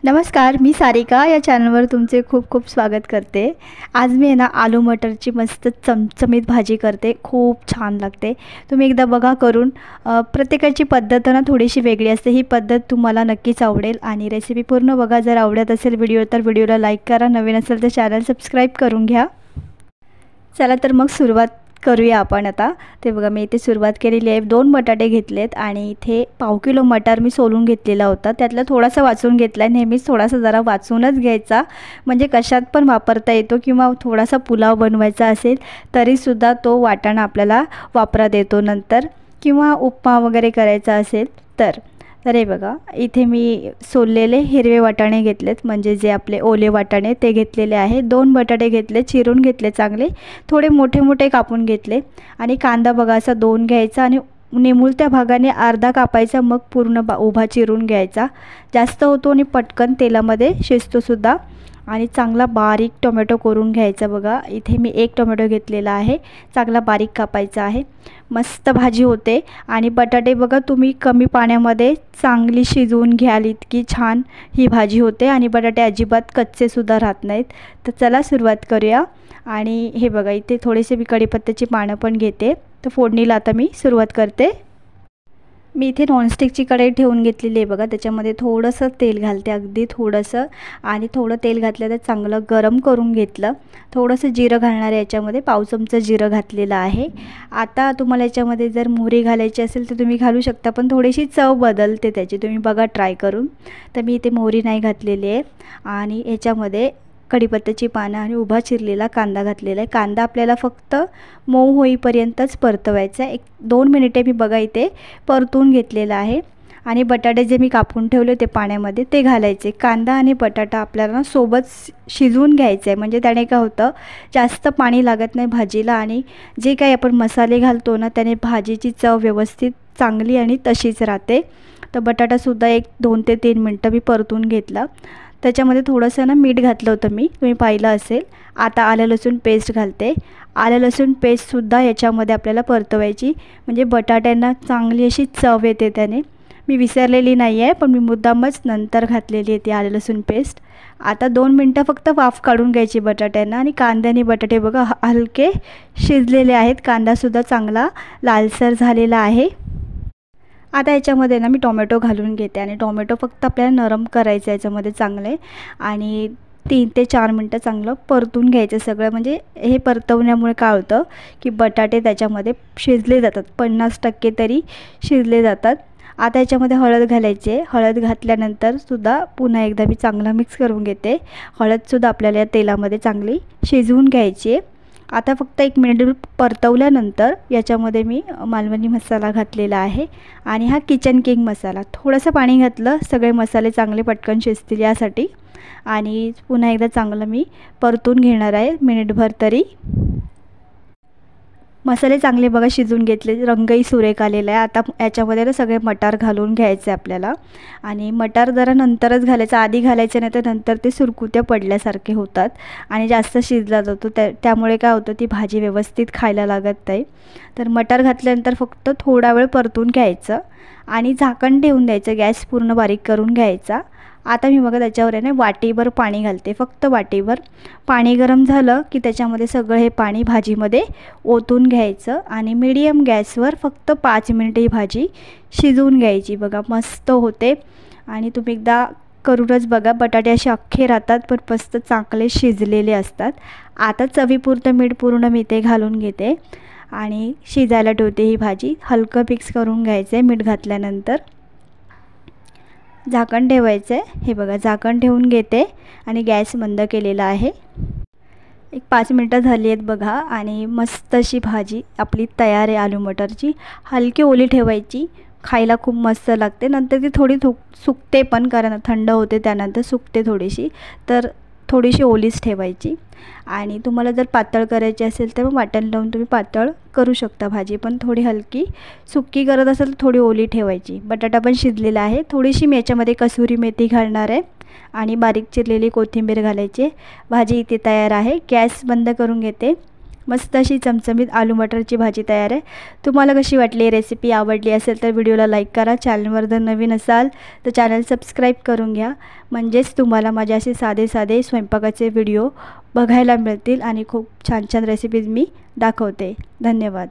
नमस्कार, मी सारिका या चॅनलवर तुमचे खूप खूप स्वागत करते। आज मी ना आलू मटरची मस्त चमचमीत भाजी करते, खूप छान लागते। तुम्ही एकदा बघा करून। प्रत्येकाची पद्धत ना थोडीशी वेगळी असते, ही पद्धत तुम्हाला नक्कीच आवडेल आणि रेसिपी पूर्ण बघा। जर आवडत असेल व्हिडिओ तर व्हिडिओला लाईक करा, नवीन असेल तर चॅनल सबस्क्राईब करून घ्या। चला तर मग सुरुवात करूया आपण आता। ते बघा मी इथे सुरुवात केलेली आहे। 2 बटाटे घेतलेत आणि इथे पाव किलो मटार मी सोलून घेतलेला होता, त्यातला थोडासा वाचून घेतला। नेहमीच थोडासा जरा वाचूनच घ्यायचा, म्हणजे कशात पण वापरता येतो किंवा थोडासा पुलाव बनवायचा असेल तरी सुद्धा तो वाटाणा आपल्याला वापरात येतो नंतर, किंवा उपमा वगैरे करायचा असेल तर। हे बघा इथे मी सोललेले हिरवे वाटाणे घेतलेत, म्हणजे जे आपले ओले वाटाणे ते घेतलेले आहे। 2 बटाटे घेतले, चिरून घेतले, चांगले थोडे मोठे मोठे कापून घेतले। आणि कांदा बघा असा 2 घ्यायचा आणि निमुळत्या भागाने अर्धा कापायचा, मग पूर्ण उभा चिरून घ्यायचा। जास्त होतो आणि पटकन तेलामध्ये शिजतो सुद्धा। आणि चांगला बारीक टोमॅटो करून घ्यायचा। बघा इथे मी 1 टोमॅटो घेतलेला आहे, चांगला बारीक कापायचा आहे। मस्त भाजी होते। आणि बटाटे बघा तुम्ही कमी पाण्यामध्ये चांगली शिजवून घ्याल, इतकी छान ही भाजी होते आणि बटाटे अजिबात कच्चे सुद्धा राहत नाहीत। तर चला सुरुवात करूया। आणि हे बघा इथे थोडेसे मी कढीपत्त्याची पानं पण घेते। तर फोडणीला आता मी सुरुवात करते। मी इथे नॉनस्टिकची कढई ठेवून घेतलेली आहे बघा, त्याच्यामध्ये थोडंसं तेल घालते, अगदी थोडंसं। आणि थोडं तेल घातलं तर चांगलं गरम करून घेतलं। थोडंसं जिरं घालणार आहे, याच्यामध्ये पाव चमचा जिरं घातलेलं आहे। आता तुम्हाला याच्यामध्ये जर मोहरी घालायची असेल तर तुम्ही घालू शकता, पण थोडीशी चव बदलते त्याची, तुम्ही बघा ट्राय करून। तर मी इथे मोहरी नाही घातलेली आहे। आणि याच्यामध्ये कढीपत्त्याची पानं आणि उभा चिरलेला कांदा घातलेला आहे। कांदा आपल्याला फक्त मऊ होईपर्यंतच परतवायचा आहे। 1-2 मिनिटे मी बघा इथे परतून घेतलेला आहे। आणि बटाटे जे मी कापून ठेवले ते पाण्यामध्ये ते घालायचे। कांदा आणि बटाटा आपल्याला सोबत शिजवून घ्यायचं आहे, म्हणजे त्याने काय होतं जास्त पाणी लागत नाही भाजीला, आणि जे काही आपण मसाले घालतो ना त्याने भाजीची चव व्यवस्थित चांगली आणि तशीच राहते। तर बटाटासुद्धा 1-2 ते 3 मिनटं मी परतून घेतला। त्याच्यामध्ये थोडंसं ना मीठ घातलं होतं मी, तुम्ही पाहिलं असेल। आता आलं लसूण पेस्ट घालते। आलं लसूण पेस्टसुद्धा याच्यामध्ये आपल्याला परतवायची, म्हणजे बटाट्यांना चांगली अशी चव येते त्याने। मी विसरलेली नाही आहे, पण मी मुद्दामच नंतर घातलेली आहे ती आलं लसूण पेस्ट। आता 2 मिनटं फक्त वाफ काढून घ्यायची बटाट्यांना। आणि कांदे आणि बटाटे बघा हलके शिजलेले आहेत, कांदासुद्धा चांगला लालसर झालेला आहे। आता याच्यामध्ये ना मी टोमॅटो घालून घेते, आणि टोमॅटो फक्त आपल्याला नरम करायचं याच्यामध्ये चांगले। आणि 3 ते 4 मिनटं चांगलं परतून घ्यायचं सगळं, म्हणजे हे परतवण्यामुळे काय होतं की बटाटे त्याच्यामध्ये शिजले जातात, 50% तरी शिजले जातात। आता याच्यामध्ये हळद घालायची। हळद घातल्यानंतर सुद्धा पुन्हा एकदा मी चांगलं मिक्स करून घेते। हळदसुद्धा आपल्याला या तेलामध्ये चांगली शिजवून घ्यायची आहे। आता फक्त 1 मिनिट परतवल्यानंतर याच्यामध्ये मी मालवणी मसाला घातलेला आहे, आणि हा किचन किंग मसाला। थोडंसं पाणी घातलं, सगळे मसाले चांगले पटकन शिजतील यासाठी। आणि पुन्हा एकदा चांगलं मी परतून घेणार आहे मिनिटभर तरी। मसाले चांगले बघा शिजून घेतले, रंगही सुरेख आलेला आहे। आता याच्यामध्ये ना सगळे मटार घालून घ्यायचे आपल्याला। आणि मटार जरा नंतरच घालायचं, आधी घालायचं नाही तर नंतर ते सुरकुत्या पडल्यासारखे होतात आणि जास्त शिजला जातो, त्यामुळे काय होतं ती भाजी व्यवस्थित खायला लागत नाही। तर मटार घातल्यानंतर फक्त थोडा वेळ परतून घ्यायचं आणि झाकण ठेवून द्यायचं, गॅस पूर्ण बारीक करून घ्यायचा। आता मी बघा त्याच्यावर आहे ना वाटीभर पाणी घालते, फक्त वाटीभर। पाणी गरम झालं की त्याच्यामध्ये सगळं हे पाणी भाजीमध्ये ओतून घ्यायचं, आणि मीडियम गॅसवर फक्त 5 मिनिटे ही भाजी शिजवून घ्यायची। बघा मस्त होते, आणि तुम्ही एकदा करूनच बघा। बटाटे असे अख्खे राहतात पण मस्त चांगले शिजलेले असतात। आता चवीपुरतं मीठ पूर्ण मी ते घालून घेते आणि शिजायला ठेवते ही भाजी। हलकं मिक्स करून घ्यायचं आहे मीठ घातल्यानंतर। झाकण ठेवायचं आहे। हे बघा झाकण ठेवून घेते आणि गॅस बंद केलेला आहे। 5 मिनिटं झाली आहेत बघा, आणि मस्त अशी भाजी आपली तयार आहे आलू मटरची। हलकी ओली ठेवायची, खायला खूप मस्त लागते। नंतर ती थोडी सुकते पण, कारण थंड होते त्यानंतर सुकते थोडीशी, तर थोडीशी ओलीच ठेवायची। आणि तुम्हाला जर पातळ करायची असेल तर वाटण लावून तुम्ही पातळ करू शकता भाजी, पण थोडी हलकी सुकी करत असेल तर थोडी ओली ठेवायची। बटाटा पण शिजलेला आहे। थोडीशी मी याच्यामध्ये कसुरी मेथी घालणार आहे आणि बारीक चिरलेली कोथिंबीर घालायची। भाजी इथे तयार आहे। गॅस बंद करून घेते। मस्त अशी चमचमीत आलू मटरची भाजी तयार आहे। तुम्हाला कशी वाटली रेसिपी? आवडली असेल तर व्हिडिओला लाईक करा। चॅनलवर जर नवीन असाल तर चॅनल सबस्क्राईब करून घ्या, म्हणजेच तुम्हाला माझे असे साधे साधे स्वयंपाकाचे व्हिडिओ बघायला मिळतील आणि खूप छान छान रेसिपीज मी दाखवते। धन्यवाद।